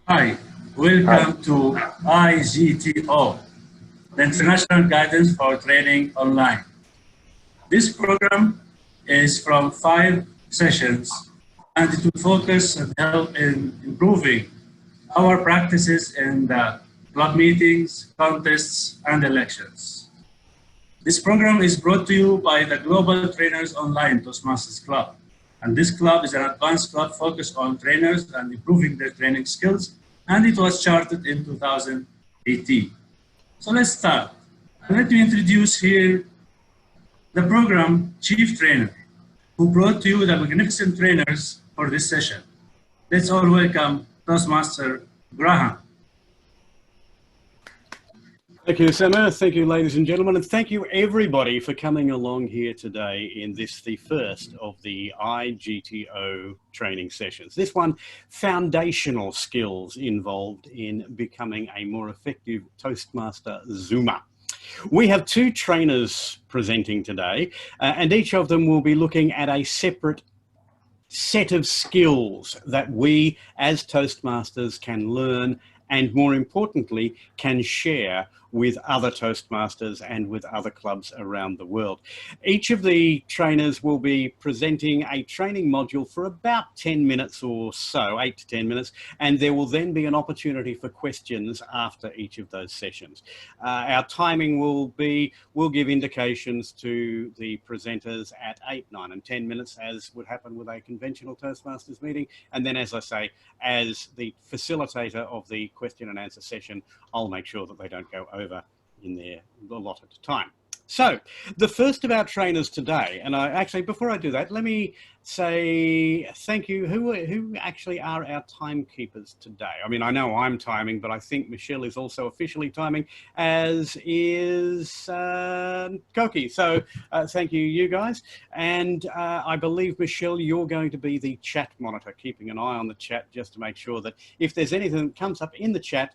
Hi, Hi. welcome to iGTO, the International Guidance for Training Online. This program is from 5 sessions and it will focus and help in improving our practices in the club meetings, contests, and elections. This program is brought to you by the Global Trainers Online Toastmasters Club. And this club is an advanced club focused on trainers and improving their training skills. And it was chartered in 2018. So let's start. And let me introduce here the program chief trainer who brought to you the magnificent trainers for this session. Let's all welcome Toastmaster Graham. Thank you, Samir. Thank you, ladies and gentlemen, and thank you everybody for coming along here today in this, the first of the iGTO training sessions. This one, foundational skills involved in becoming a more effective Toastmaster Zoomer. We have two trainers presenting today, and each of them will be looking at a separate set of skills that we as Toastmasters can learn and, more importantly, can share with other Toastmasters and with other clubs around the world. Each of the trainers will be presenting a training module for about 10 minutes or so, 8 to 10 minutes, and there will then be an opportunity for questions after each of those sessions. Our timing will be, we'll give indications to the presenters at 8, 9 and 10 minutes, as would happen with a conventional Toastmasters meeting. And then, as I say, as the facilitator of the question and answer session, I'll make sure that they don't go over in their allotted time. So the first of our trainers today, and before I do that, let me say thank you. Who actually are our timekeepers today? I mean, I know I'm timing, but I think Michelle is also officially timing, as is Koki. So thank you, you guys. And I believe, Michelle, you're going to be the chat monitor, keeping an eye on the chat just to make sure that if there's anything that comes up in the chat,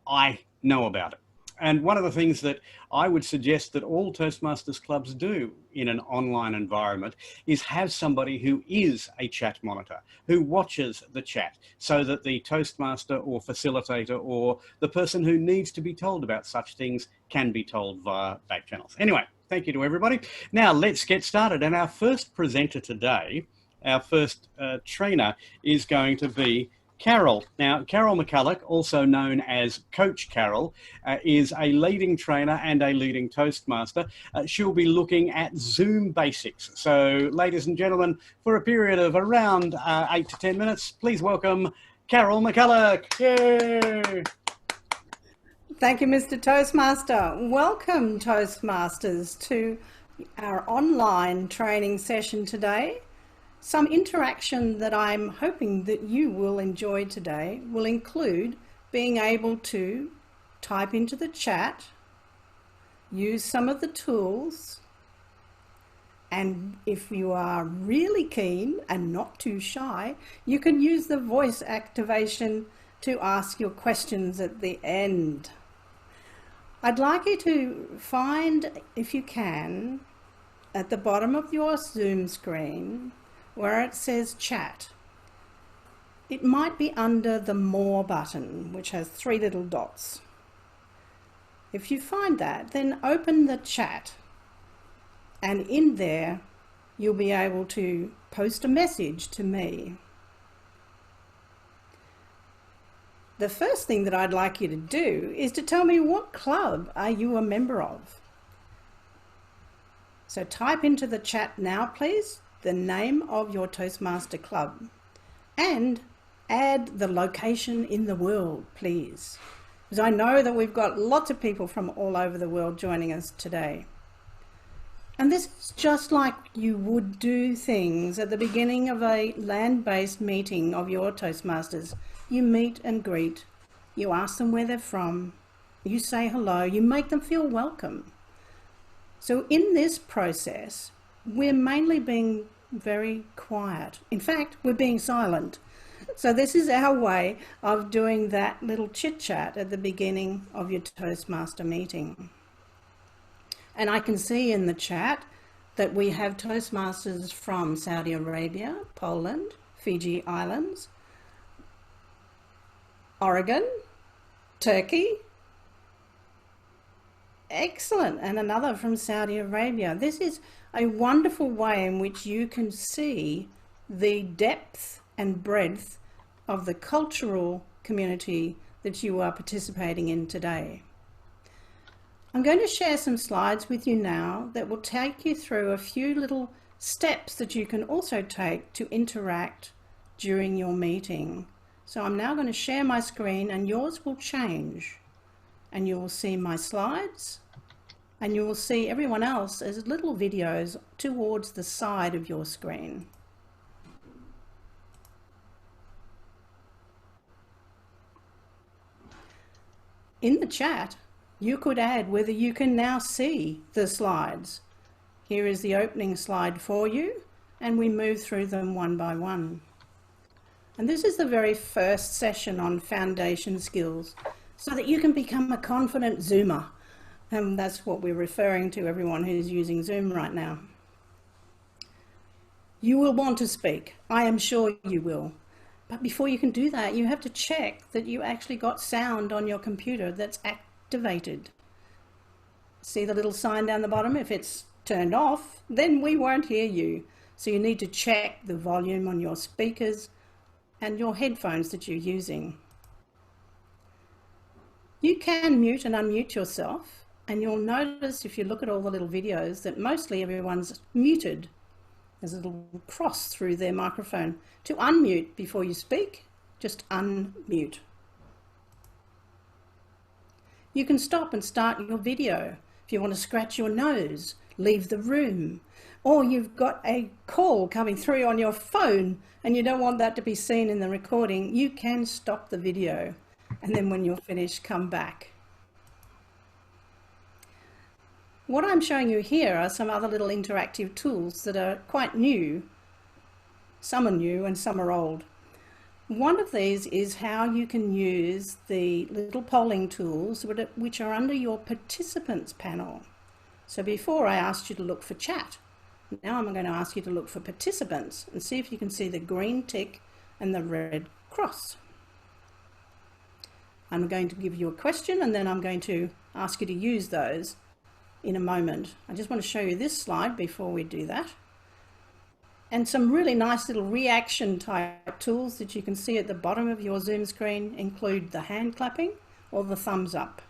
I know about it. And one of the things that I would suggest that all Toastmasters clubs do in an online environment is have somebody who is a chat monitor, who watches the chat, so that the Toastmaster or facilitator or the person who needs to be told about such things can be told via back channels. Anyway, thank you to everybody. Now let's get started. And our first presenter today, our first trainer, is going to be Carol. Now, Carol McCulloch, also known as Coach Carol, is a leading trainer and a leading Toastmaster. She'll be looking at Zoom basics. So, ladies and gentlemen, for a period of around 8 to 10 minutes, please welcome Carol McCulloch. Yay! Thank you, Mr. Toastmaster. Welcome, Toastmasters, to our online training session today. Some interaction that I'm hoping that you will enjoy today will include being able to type into the chat, use some of the tools, and if you are really keen and not too shy, you can use the voice activation to ask your questions at the end. I'd like you to find, if you can, at the bottom of your Zoom screen, where it says chat. It might be under the More button, which has 3 little dots. If you find that, then open the chat, and in there you'll be able to post a message to me. The first thing that I'd like you to do is to tell me, what club are you a member of? So type into the chat now, please, the name of your Toastmaster club, and add the location in the world, please, because I know that we've got lots of people from all over the world joining us today. And this is just like you would do things at the beginning of a land-based meeting of your Toastmasters. You meet and greet, you ask them where they're from, you say hello, you make them feel welcome. So in this process, we're mainly being very quiet. In fact, we're being silent. So this is our way of doing that little chit chat at the beginning of your Toastmaster meeting. And I can see in the chat that we have Toastmasters from Saudi Arabia, Poland, Fiji Islands, Oregon, Turkey. Excellent. And another from Saudi Arabia. This is a wonderful way in which you can see the depth and breadth of the cultural community that you are participating in today. I'm going to share some slides with you now that will take you through a few little steps that you can also take to interact during your meeting. So I'm now going to share my screen, and yours will change, and you will see my slides, and you will see everyone else as little videos towards the side of your screen. In the chat, you could add whether you can now see the slides. Here is the opening slide for you, and we move through them one by one. And this is the very first session on foundation skills, so that you can become a confident Zoomer. And that's what we're referring to everyone who's using Zoom right now. You will want to speak. I am sure you will. But before you can do that, you have to check that you actually got sound on your computer that's activated. See the little sign down the bottom? If it's turned off, then we won't hear you. So you need to check the volume on your speakers and your headphones that you're using. You can mute and unmute yourself, and you'll notice if you look at all the little videos that mostly everyone's muted. There's a little cross through their microphone. To unmute before you speak, just unmute. You can stop and start your video. If you want to scratch your nose, leave the room. Or you've got a call coming through on your phone and you don't want that to be seen in the recording, you can stop the video. And then when you're finished, come back. What I'm showing you here are some other little interactive tools that are quite new. Some are new and some are old. One of these is how you can use the little polling tools which are under your participants panel. So before I asked you to look for chat, now I'm going to ask you to look for participants and see if you can see the green tick and the red cross. I'm going to give you a question and then I'm going to ask you to use those in a moment. I just want to show you this slide before we do that. And some really nice little reaction type tools that you can see at the bottom of your Zoom screen include the hand clapping or the thumbs up.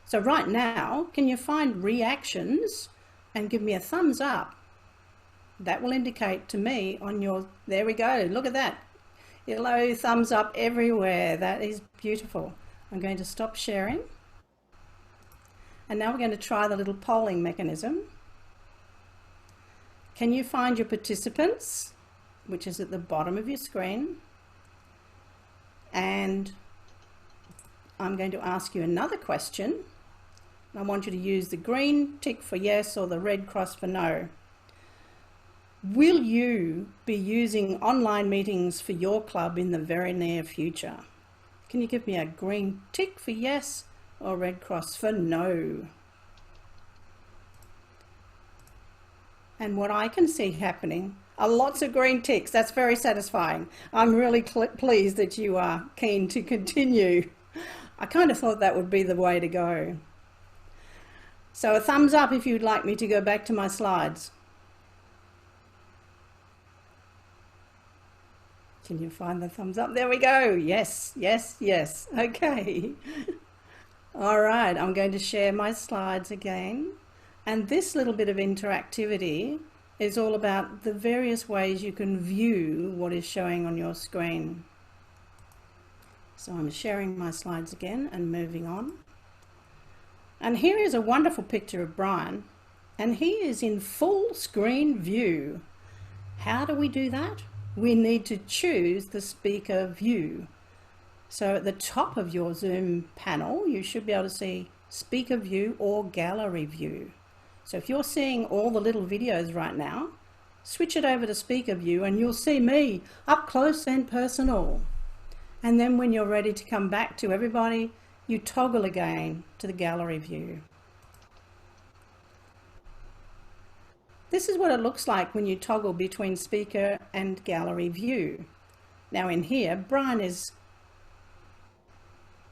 So right now, can you find reactions and give me a thumbs up? That will indicate to me on your, there we go, look at that. Yellow thumbs up everywhere. That is beautiful. I'm going to stop sharing. And now we're going to try the little polling mechanism. Can you find your participants, which is at the bottom of your screen? And I'm going to ask you another question. I want you to use the green tick for yes or the red cross for no. Will you be using online meetings for your club in the very near future? Can you give me a green tick for yes or red cross for no? And what I can see happening are lots of green ticks. That's very satisfying. I'm really pleased that you are keen to continue. I kind of thought that would be the way to go. So a thumbs up if you'd like me to go back to my slides. Can you find the thumbs up? There we go. Yes, yes, yes. Okay. All right, I'm going to share my slides again. And this little bit of interactivity is all about the various ways you can view what is showing on your screen. So I'm sharing my slides again and moving on. And here is a wonderful picture of Brian, and he is in full screen view. How do we do that? We need to choose the speaker view. So at the top of your Zoom panel, you should be able to see speaker view or gallery view. So if you're seeing all the little videos right now, switch it over to speaker view and you'll see me up close and personal. And then when you're ready to come back to everybody, you toggle again to the gallery view. This is what it looks like when you toggle between speaker and gallery view. Now in here, Brian is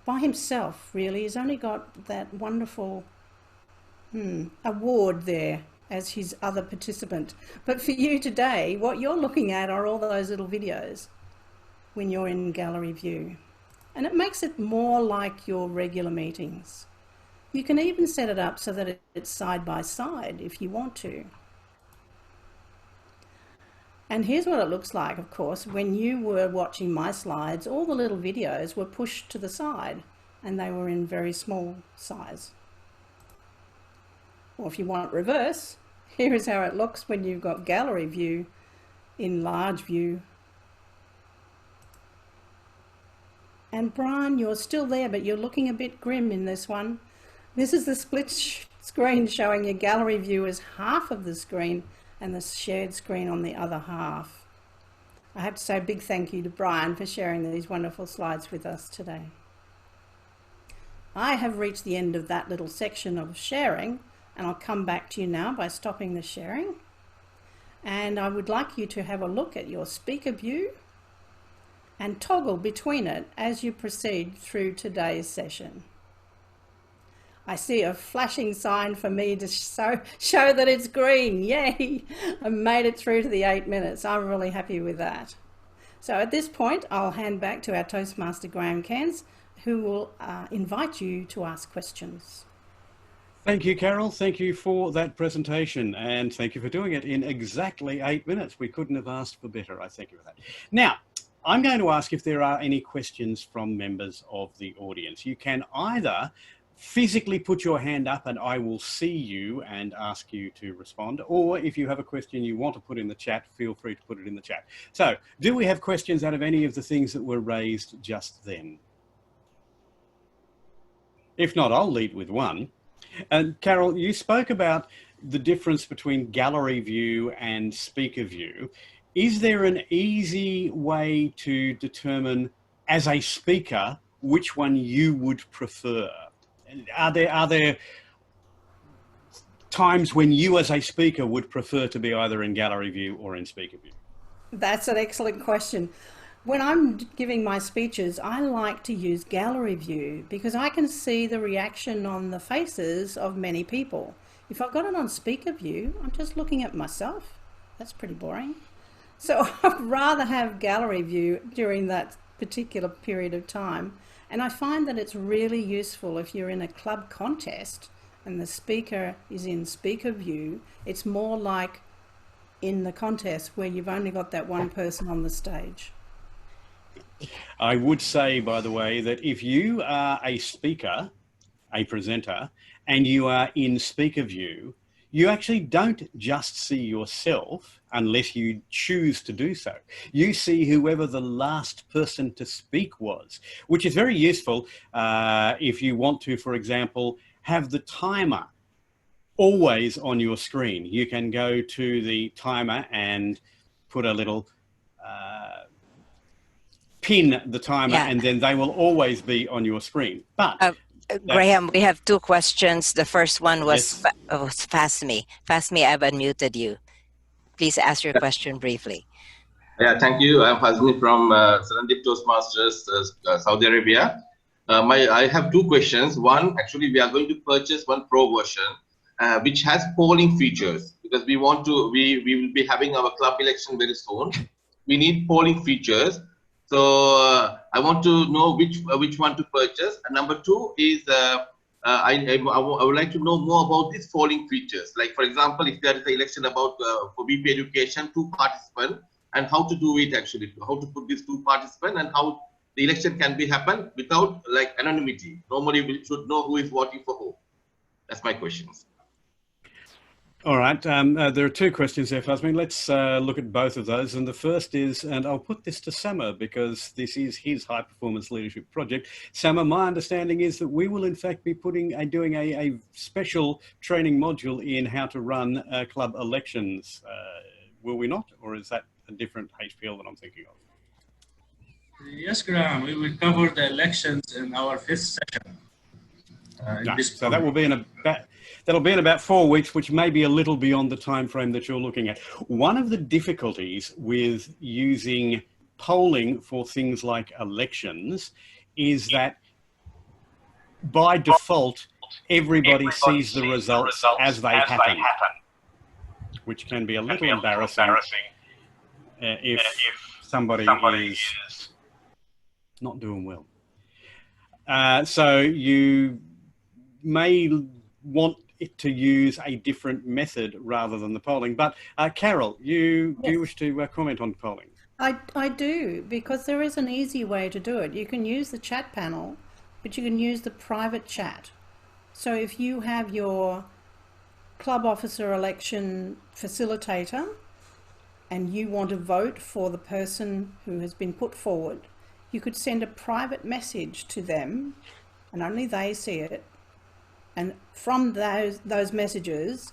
by himself, really. He's only got that wonderful award there as his other participant. But for you today, what you're looking at are all those little videos when you're in gallery view. And it makes it more like your regular meetings. You can even set it up so that it's side by side if you want to. And here's what it looks like, of course. When you were watching my slides, all the little videos were pushed to the side and they were in very small size. Or if you want reverse, here is how it looks when you've got gallery view in large view. And Brian, you're still there, but you're looking a bit grim in this one. This is the split screen showing your gallery view as half of the screen and the shared screen on the other half. I have to say a big thank you to Brian for sharing these wonderful slides with us today. I have reached the end of that little section of sharing, and I'll come back to you now by stopping the sharing. And I would like you to have a look at your speaker view and toggle between it as you proceed through today's session. I see a flashing sign for me to show that it's green. Yay! I made it through to the 8 minutes. I'm really happy with that. So at this point, I'll hand back to our Toastmaster Graham Cairns, who will invite you to ask questions. Thank you, Carol. Thank you for that presentation, and thank you for doing it in exactly 8 minutes. We couldn't have asked for better. I thank you for that. Now, I'm going to ask if there are any questions from members of the audience. You can either physically put your hand up and I will see you and ask you to respond, or if you have a question you want to put in the chat, feel free to put it in the chat. So, do we have questions out of any of the things that were raised just then? If not, I'll lead with one. And Carol, you spoke about the difference between gallery view and speaker view. Is there an easy way to determine, as a speaker, which one you would prefer? Are there times when you as a speaker would prefer to be either in gallery view or in speaker view? That's an excellent question. When I'm giving my speeches, I like to use gallery view because I can see the reaction on the faces of many people. If I've got it on speaker view, I'm just looking at myself. That's pretty boring. So I'd rather have gallery view during that particular period of time. And I find that it's really useful if you're in a club contest and the speaker is in speaker view. It's more like in the contest where you've only got that one person on the stage. I would say, by the way, that if you are a speaker, a presenter, and you are in speaker view, you actually don't just see yourself unless you choose to do so. You see whoever the last person to speak was, which is very useful if you want to, for example, have the timer always on your screen. You can go to the timer and put a little pin the timer, and then they will always be on your screen. But Graham, we have two questions. The first one was, was Fasmi. Fasmi, I've unmuted you. Please ask your question briefly. Yeah, thank you. I'm Fasmi from Serendip Toastmasters, Saudi Arabia. I have two questions. One, actually, we are going to purchase one pro version, which has polling features, because we will be having our club election very soon. We need polling features. So I want to know which one to purchase. And number two is I would like to know more about these polling features. Like, for example, if there is an election about for BP education, 2 participants, and how to do it actually, how to put these 2 participants and how the election can be happen without like anonymity. Normally we should know who is voting for who. That's my questions. All right, there are 2 questions there, Fasmi. Let's look at both of those. And the first is, and I'll put this to Sama because this is his high performance leadership project. Sama, my understanding is that we will in fact be doing a special training module in how to run club elections. Will we not? Or is that a different HPL that I'm thinking of? Yes, Graham, we will cover the elections in our 5th session. So that will be that'll be in about 4 weeks, which may be a little beyond the time frame that you're looking at. One of the difficulties with using polling for things like elections is that by default, everybody sees the results as they happen, which can be a little embarrassing if somebody is not doing well. So you may want it to use a different method rather than the polling. But Carol, do you wish to comment on polling? I do, because there is an easy way to do it. You can use the chat panel, but you can use the private chat. So if you have your club officer election facilitator and you want to vote for the person who has been put forward, you could send a private message to them and only they see it. And from those messages,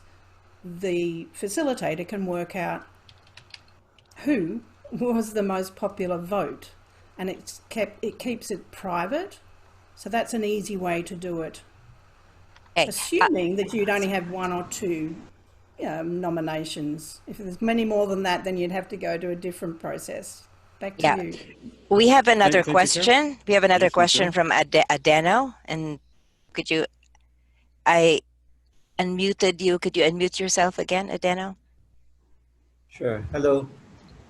the facilitator can work out who was the most popular vote, and it keeps it private. So that's an easy way to do it. Okay. Assuming that you'd only have one or two nominations. If there's many more than that, then you'd have to go to a different process. Back to you. We have another Thank you, question. We have another Yes, question from Adeno. And could you, I unmuted you. Could you unmute yourself again, Adeno? Sure. Hello.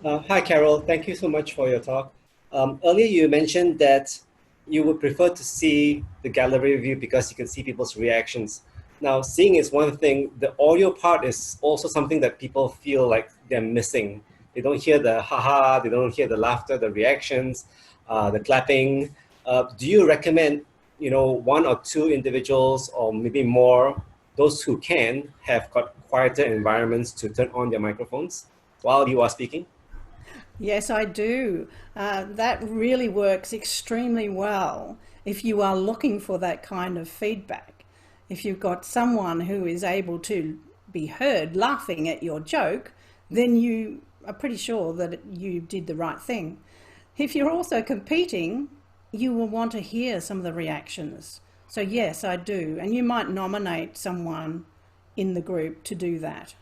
Hi, Carol. Thank you so much for your talk. Earlier, you mentioned that you would prefer to see the gallery view because you can see people's reactions. Now, seeing is one thing. The audio part is also something that people feel like they're missing. They don't hear the haha, they don't hear the laughter, the reactions, the clapping. Do you recommend, one or two individuals or maybe more, those who can, have got quieter environments to turn on their microphones while you are speaking? Yes, I do. That really works extremely well if you are looking for that kind of feedback. If you've got someone who is able to be heard laughing at your joke, then you are pretty sure that you did the right thing. If you're also competing, you will want to hear some of the reactions. So yes, I do. And you might nominate someone in the group to do that.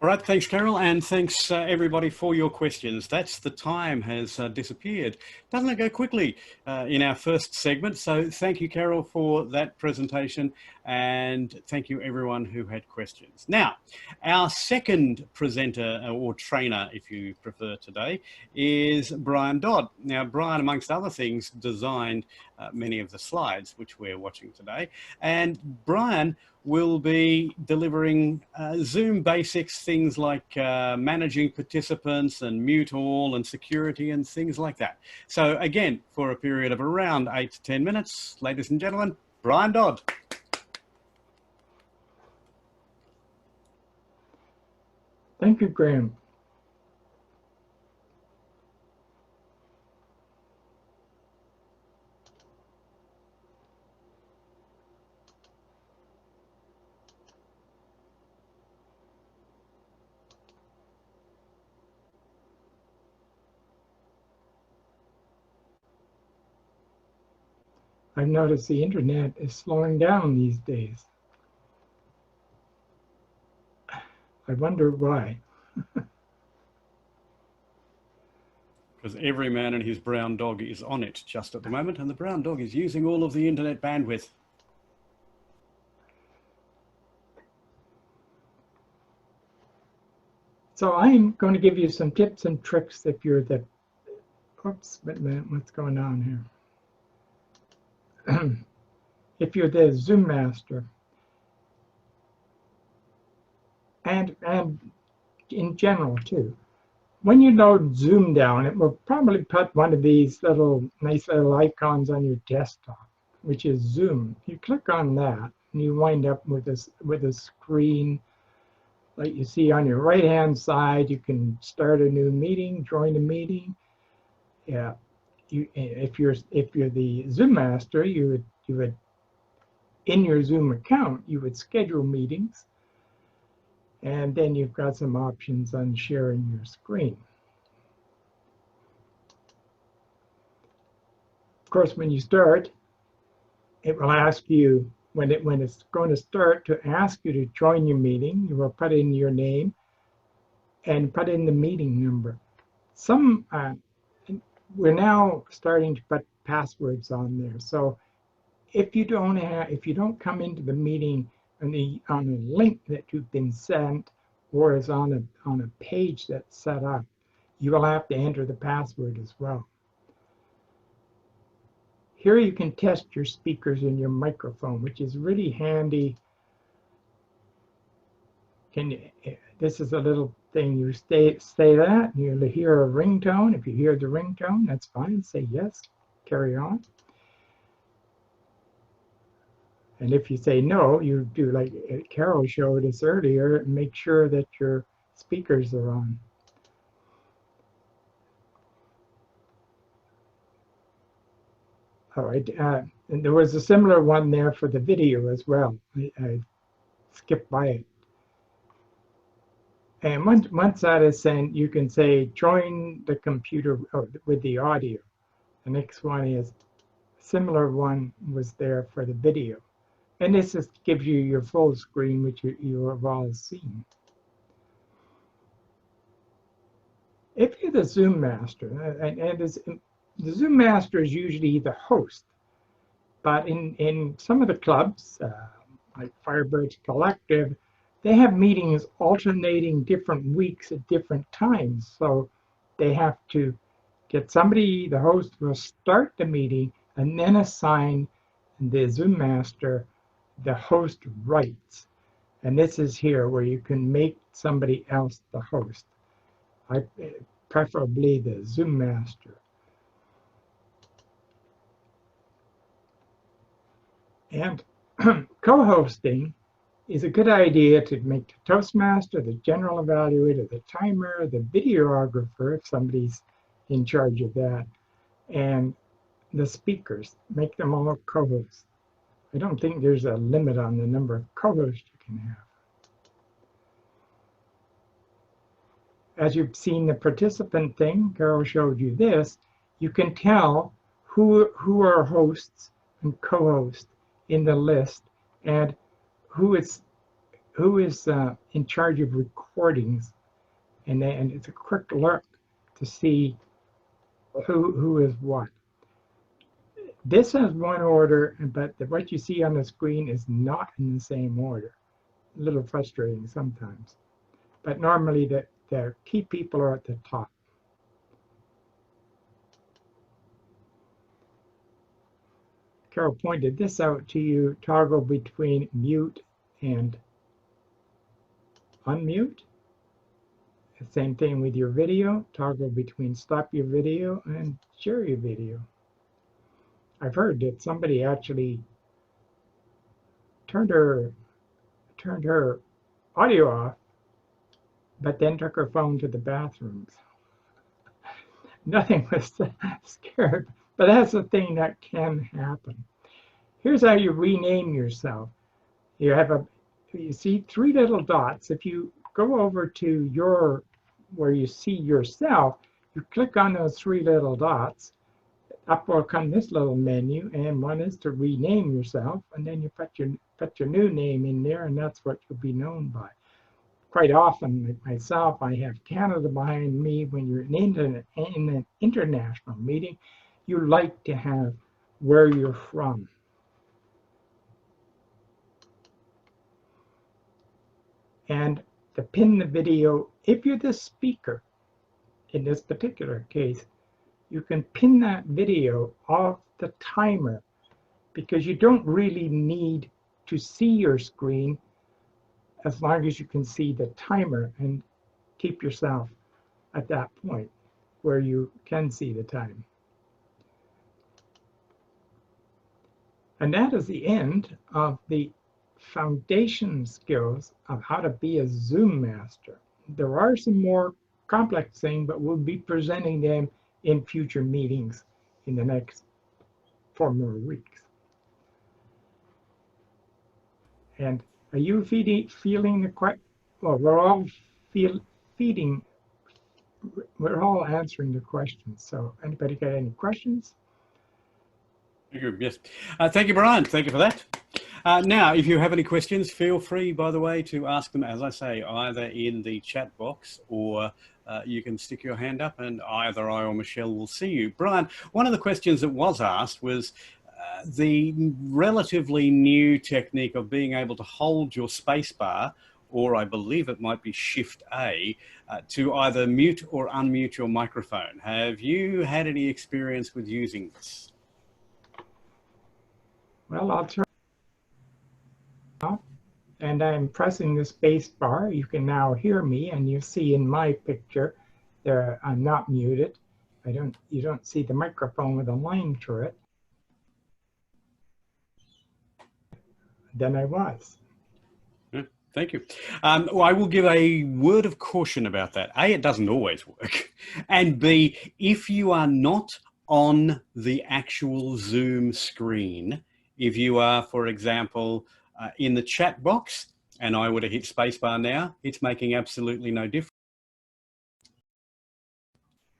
All right, thanks, Carol, and thanks everybody for your questions. The time has disappeared. Doesn't it go quickly in our first segment? So thank you, Carol, for that presentation, and thank you everyone who had questions. Now, our second presenter or trainer, if you prefer today, is Brian Dodd. Now, Brian, amongst other things, designed many of the slides which we're watching today, and Brian will be delivering Zoom basics, things like managing participants and mute all and security and things like that. So again, for a period of around 8 to 10 minutes, ladies and gentlemen, Brian Dodd. Thank you, Graham. I've noticed the internet is slowing down these days. I wonder why. Because every man and his brown dog is on it just at the moment, and the brown dog is using all of the internet bandwidth. So I'm going to give you some tips and tricks if you're the, oops, wait a minute, what's going on here? If you're the Zoom master, and in general too. When you load Zoom down, it will probably put one of these nice little icons on your desktop, which is Zoom. You click on that, and you wind up with a screen like you see on your right-hand side. You can start a new meeting, join a meeting. Yeah, if you're the Zoom master, you would in your Zoom account you would schedule meetings, and then you've got some options on sharing your screen. Of course, when you start, it will ask you when it's going to start to ask you to join your meeting. You will put in your name and put in the meeting number. We're now starting to put passwords on there. So if you don't come into the meeting on a link that you've been sent or is on a page that's set up, you will have to enter the password as well. Here you can test your speakers and your microphone, which is really handy. This is a little thing. You say that, and you'll hear a ringtone. If you hear the ringtone, that's fine. Say yes, carry on. And if you say no, you do like Carol showed us earlier, make sure that your speakers are on. All right, and there was a similar one there for the video as well. I skipped by it. And once that is sent, you can say join the computer with the audio. The next one is similar one was there for the video. And this just gives you your full screen, which you have all seen. If you're the Zoom master, the Zoom master is usually the host, but in some of the clubs, like Firebirds Collective, they have meetings alternating different weeks at different times. So they have to get somebody, the host will start the meeting and then assign the Zoom master the host rights. And this is here where you can make somebody else the host. Preferably the Zoom master. And co-hosting is a good idea to make the Toastmaster, the general evaluator, the timer, the videographer, if somebody's in charge of that, and the speakers. Make them all co-hosts. I don't think there's a limit on the number of co-hosts you can have. As you've seen the participant thing, Carol showed you this, you can tell who are hosts and co-hosts in the list and who is in charge of recordings. And it's a quick look to see who is what. This has one order, but what you see on the screen is not in the same order. A little frustrating sometimes. But normally the key people are at the top. Carol pointed this out to you, toggle between mute and unmute. The same thing with your video, toggle between stop your video and share your video. I've heard that somebody actually turned her audio off, but then took her phone to the bathrooms. Nothing was scared, but that's a thing that can happen. Here's how you rename yourself. You see 3 little dots. If you go over to where you see yourself, you click on those 3 little dots. Up will come this little menu, and one is to rename yourself, and then you put your new name in there, and that's what you'll be known by. Quite often, like myself, I have Canada behind me. When you're in an international meeting, you like to have where you're from. And to pin the video, if you're the speaker, in this particular case, you can pin that video off the timer because you don't really need to see your screen as long as you can see the timer and keep yourself at that point where you can see the time. And that is the end of the foundation skills of how to be a Zoom master. There are some more complex things, but we'll be presenting them in future meetings in the next 4 more weeks. And are you feeling the question? Well, we're all we're all answering the questions. So anybody got any questions? Yes. Thank you, Brian. Thank you for that. Now, if you have any questions, feel free, by the way, to ask them, as I say, either in the chat box or you can stick your hand up and either I or Michelle will see you. Brian, one of the questions that was asked was, the relatively new technique of being able to hold your spacebar, or I believe it might be Shift A, to either mute or unmute your microphone. Have you had any experience with using this? Well, I'll try. And I'm pressing the space bar. You can now hear me, and you see in my picture there I'm not muted. You don't see the microphone with a line through it. Then I was. Thank you. Well, I will give a word of caution about that. A, it doesn't always work. And B, if you are not on the actual Zoom screen, if you are, for example, in the chat box, and I would have hit spacebar now, it's making absolutely no difference.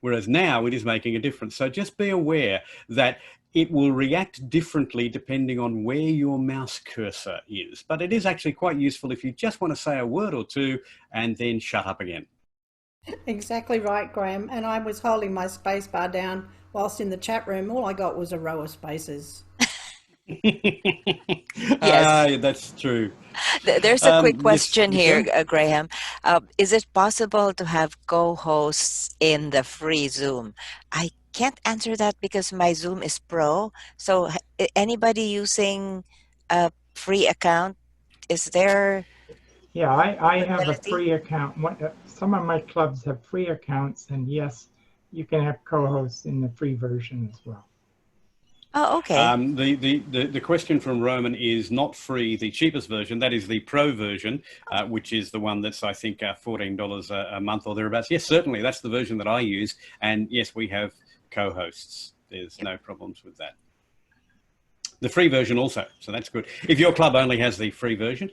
Whereas now it is making a difference. So just be aware that it will react differently depending on where your mouse cursor is. But it is actually quite useful if you just want to say a word or two and then shut up again. Exactly right, Graham. And I was holding my space bar down whilst in the chat room. All I got was a row of spaces. Yes. That's true. There's a quick question yes, here, Michelle? Graham. Is it possible to have co-hosts in the free Zoom? I can't answer that because my Zoom is pro. So anybody using a free account, is there Yeah, I have a ability? free account. Some of my clubs have free accounts, and yes, you can have co-hosts in the free version as well. Oh, okay. The question from Roman is not free, the cheapest version. That is the pro version, which is the one that's, I think, $14 a month or thereabouts. Yes, certainly. That's the version that I use. And yes, we have co-hosts. There's no problems with that. The free version also, so that's good. If your club only has the free version,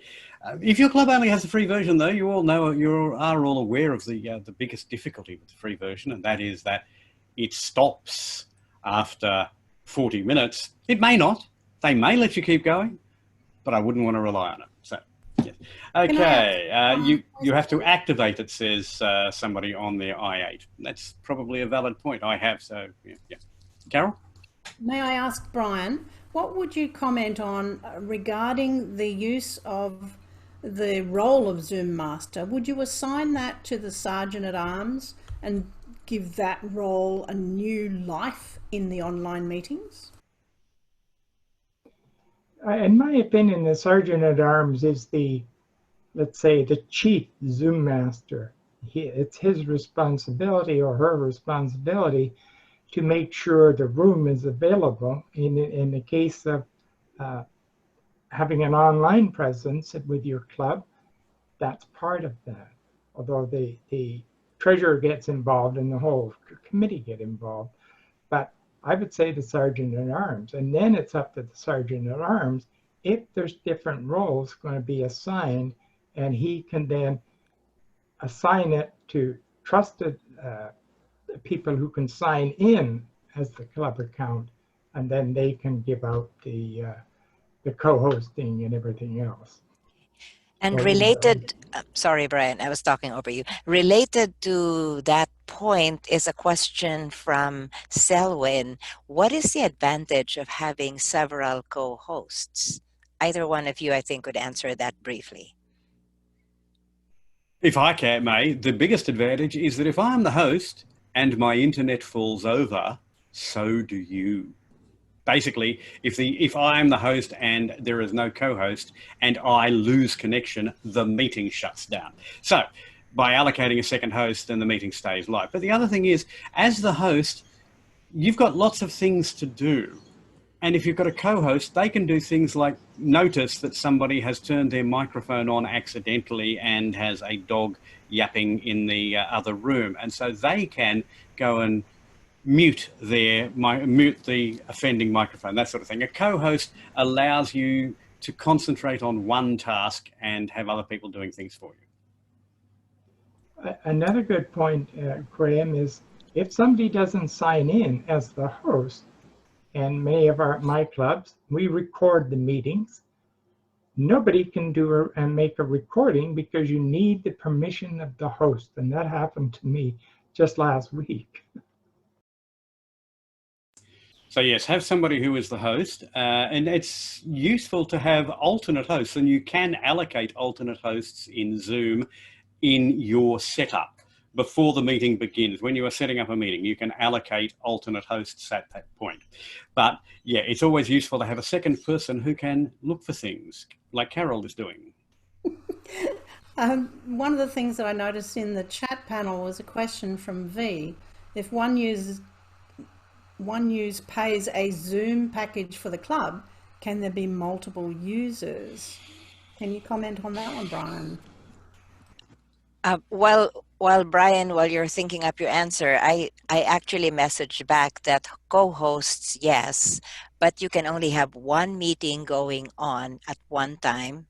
though, you all know, you are all aware of the biggest difficulty with the free version, and that is that it stops after 40 minutes. It may not. They may let you keep going, but I wouldn't want to rely on it. So, yes. Okay, you have to activate, it says somebody on their i8. That's probably a valid point. I have, so yeah. Carol? May I ask Brian, what would you comment on regarding the use of the role of Zoom Master? Would you assign that to the Sergeant at Arms and give that role a new life in the online meetings? In my opinion, the Sergeant at Arms is let's say, the chief Zoom Master. It's his responsibility or her responsibility to make sure the room is available. In the case of having an online presence with your club, that's part of that. Although the treasurer gets involved and the whole committee get involved. But I would say the Sergeant at Arms, and then it's up to the Sergeant at Arms if there's different roles going to be assigned, and he can then assign it to trusted people who can sign in as the club account, and then they can give out the co-hosting and everything else. And related, sorry, Brian, I was talking over you. Related to that point is a question from Selwyn. What is the advantage of having several co-hosts? Either one of you, I think, could answer that briefly. If I may, the biggest advantage is that if I'm the host and my internet falls over, so do you. Basically, if I'm the host and there is no co-host and I lose connection, the meeting shuts down. So by allocating a second host, then the meeting stays live. But the other thing is, as the host, you've got lots of things to do. And if you've got a co-host, they can do things like notice that somebody has turned their microphone on accidentally and has a dog yapping in the other room. And so they can go and mute the offending microphone, that sort of thing. A co-host allows you to concentrate on one task and have other people doing things for you. Another good point, Graham, is if somebody doesn't sign in as the host, and many of my clubs, we record the meetings. Nobody can do and make a recording because you need the permission of the host, and that happened to me just last week. So yes, have somebody who is the host, and it's useful to have alternate hosts, and you can allocate alternate hosts in Zoom in your setup before the meeting begins. When you are setting up a meeting, you can allocate alternate hosts at that point. But yeah, it's always useful to have a second person who can look for things, like Carol is doing. One of the things that I noticed in the chat panel was a question from V. If one user pays a Zoom package for the club, can there be multiple users? Can you comment on that one, Brian? While Brian, while you're thinking up your answer, I actually messaged back that co-hosts, yes, but you can only have one meeting going on at one time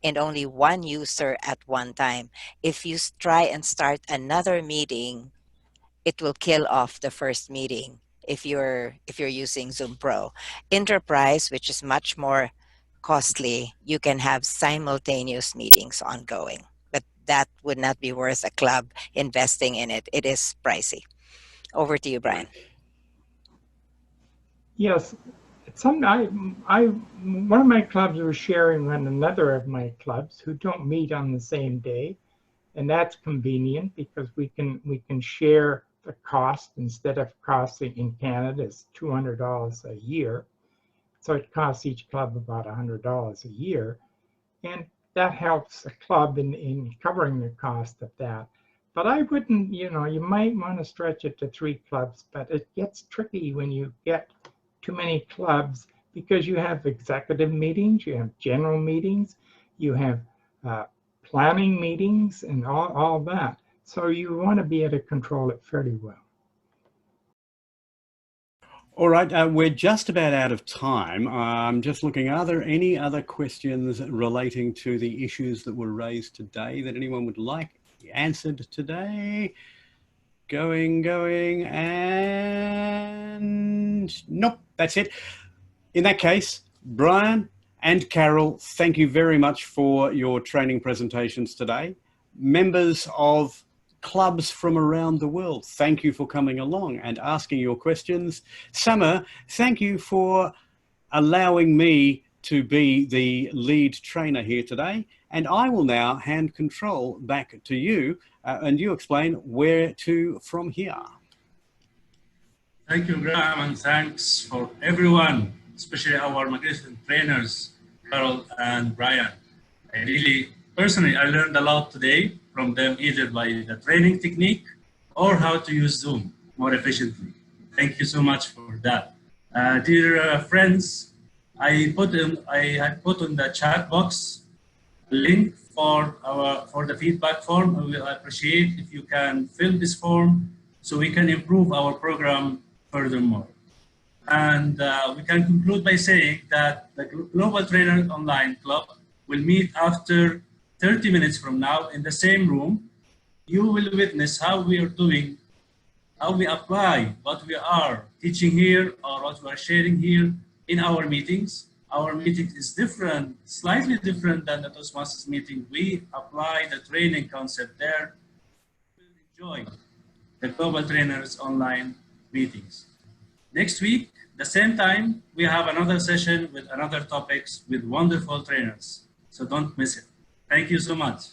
and only one user at one time. If you try and start another meeting, it will kill off the first meeting if you're using Zoom Pro. Enterprise, which is much more costly, you can have simultaneous meetings ongoing, but that would not be worth a club investing in it. It is pricey. Over to you, Brian. Yes, one of my clubs was sharing with another of my clubs who don't meet on the same day, and that's convenient because we can share the cost. Instead of costing in Canada is $200 a year, so it costs each club about $100 a year, and that helps the club in covering the cost of that. But I wouldn't, you might want to stretch it to 3 clubs, but it gets tricky when you get too many clubs because you have executive meetings, you have general meetings, you have planning meetings and all that. So you want to be able to control it fairly well. All right, we're just about out of time. I'm just looking, are there any other questions relating to the issues that were raised today that anyone would like answered today? Going, and nope, that's it. In that case, Brian and Carol, thank you very much for your training presentations today. Members of clubs from around the world, thank you for coming along and asking your questions. Summer, thank you for allowing me to be the lead trainer here today. And I will now hand control back to you and you explain where to from here. Thank you, Graham, and thanks for everyone, especially our magnificent trainers, Carol and Brian. Personally, I learned a lot today from them, either by the training technique or how to use Zoom more efficiently. Thank you so much for that. Dear friends, I put on the chat box a link for the feedback form. I will appreciate if you can fill this form so we can improve our program furthermore. And we can conclude by saying that the Global Trainer Online Club will meet after 30 minutes from now in the same room. You will witness how we are doing, how we apply what we are teaching here or what we are sharing here in our meetings. Our meeting is different, slightly different than the Toastmasters meeting. We apply the training concept there. You will enjoy the Global Trainers Online meetings. Next week, the same time, we have another session with another topics with wonderful trainers. So don't miss it. Thank you so much.